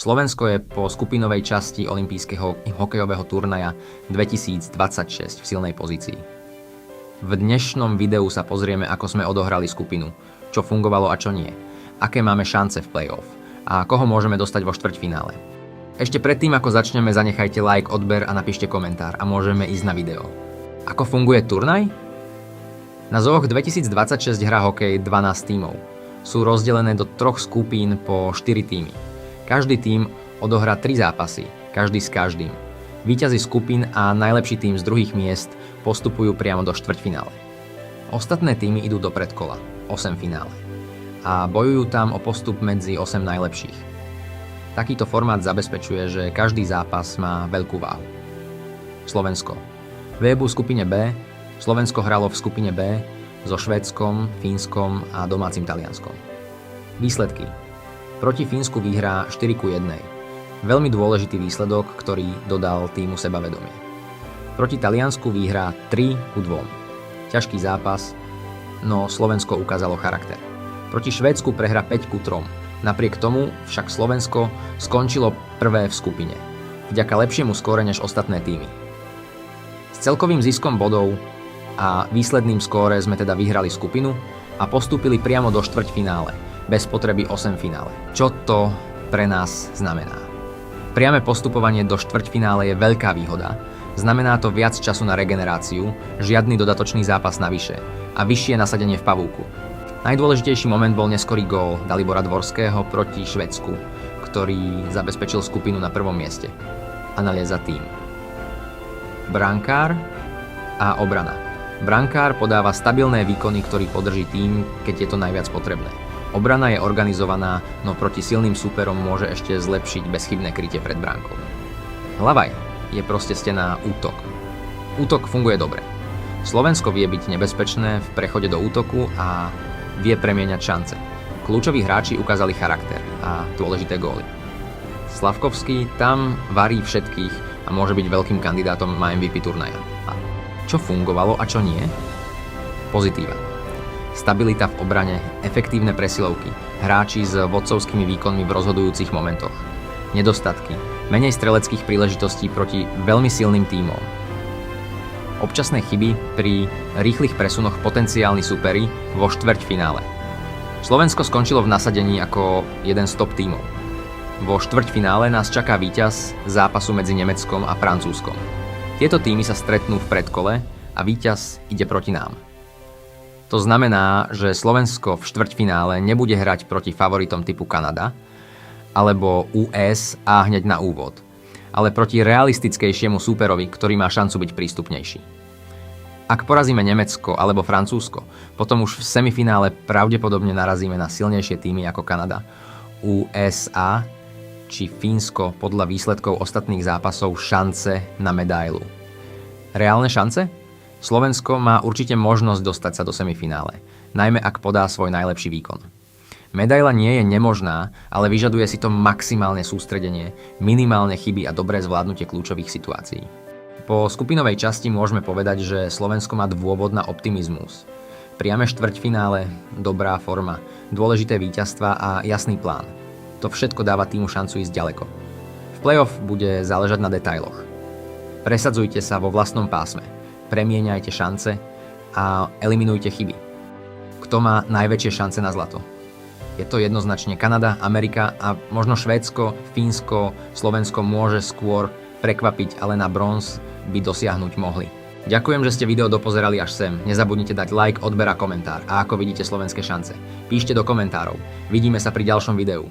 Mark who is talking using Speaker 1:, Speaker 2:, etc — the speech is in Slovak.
Speaker 1: Slovensko je po skupinovej časti olympijského hokejového turnaja 2026 v silnej pozícii. V dnešnom videu sa pozrieme, ako sme odohrali skupinu, čo fungovalo a čo nie, aké máme šance v play-off a koho môžeme dostať vo štvrťfinále. Ešte predtým, ako začneme, zanechajte like, odber a napíšte komentár a môžeme ísť na video. Ako funguje turnaj? Na ZOH 2026 hrá hokej 12 tímov. Sú rozdelené do 3 skupín po 4 tímy. Každý tím odohrá 3 zápasy, každý s každým. Víťazi skupín a najlepší tím z druhých miest postupujú priamo do štvrťfinále. Ostatné tímy idú do predkola, 8 finále. A bojujú tam o postup medzi 8 najlepších. Takýto formát zabezpečuje, že každý zápas má veľkú váhu. Slovensko. V skupine B Slovensko hralo v skupine B so Švédskom, Fínskom a domácim Talianskom. Výsledky. Proti Fínsku vyhrá 4:1. Veľmi dôležitý výsledok, ktorý dodal týmu sebavedomie. Proti Taliansku vyhrá 3:2. Ťažký zápas, no Slovensko ukázalo charakter. Proti Švédsku prehra 5:3. Napriek tomu však Slovensko skončilo prvé v skupine, vďaka lepšiemu skóre než ostatné týmy. S celkovým ziskom bodov a výsledným skóre sme teda vyhrali skupinu a postúpili priamo do štvrťfinále, bez potreby 8 finále. Čo to pre nás znamená? Priame postupovanie do štvrťfinále je veľká výhoda. Znamená to viac času na regeneráciu, žiadny dodatočný zápas navyše a vyššie nasadenie v pavúku. Najdôležitejší moment bol neskorý gól Dalibora Dvorského proti Švédsku, ktorý zabezpečil skupinu na prvom mieste. Analýza tým. Brankár a obrana. Brankár podáva stabilné výkony, ktorý podrží tým, keď je to najviac potrebné. Obrana je organizovaná, no proti silným súperom môže ešte zlepšiť bezchybné krytie pred bránkou. Hlavaj je proste stená útok. Útok funguje dobre. Slovensko vie byť nebezpečné v prechode do útoku a vie premieňať šance. Kľúčoví hráči ukázali charakter a dôležité góly. Slavkovský tam varí všetkých a môže byť veľkým kandidátom na MVP turnaja. A čo fungovalo a čo nie? Pozitíva. Stabilita v obrane, efektívne presilovky, hráči s vodcovskými výkonmi v rozhodujúcich momentoch. Nedostatky, menej streleckých príležitostí proti veľmi silným tímom. Občasné chyby pri rýchlych presunoch potenciálni superi vo štvrťfinále. Slovensko skončilo v nasadení ako jeden z top tímov. Vo štvrťfinále nás čaká víťaz zápasu medzi Nemeckom a Francúzskom. Tieto tímy sa stretnú v predkole a víťaz ide proti nám. To znamená, že Slovensko v štvrťfinále nebude hrať proti favoritom typu Kanada alebo USA hneď na úvod, ale proti realistickejšiemu súperovi, ktorý má šancu byť prístupnejší. Ak porazíme Nemecko alebo Francúzsko, potom už v semifinále pravdepodobne narazíme na silnejšie týmy ako Kanada, USA či Fínsko podľa výsledkov ostatných zápasov šance na medailu. Reálne šance? Slovensko má určite možnosť dostať sa do semifinále, najmä ak podá svoj najlepší výkon. Medaila nie je nemožná, ale vyžaduje si to maximálne sústredenie, minimálne chyby a dobré zvládnutie kľúčových situácií. Po skupinovej časti môžeme povedať, že Slovensko má dôvod na optimizmus. Priame štvrťfinále, dobrá forma, dôležité víťazstva a jasný plán. To všetko dáva týmu šancu ísť ďaleko. V play-off bude záležať na detailoch. Presadzujte sa vo vlastnom pásme. Premieňajte šance a eliminujte chyby. Kto má najväčšie šance na zlato? Je to jednoznačne Kanada, Amerika a možno Švédsko, Fínsko, Slovensko môže skôr prekvapiť, ale na bronz by dosiahnuť mohli. Ďakujem, že ste video dopozerali až sem. Nezabudnite dať like, odber a komentár. A ako vidíte slovenské šance? Píšte do komentárov. Vidíme sa pri ďalšom videu.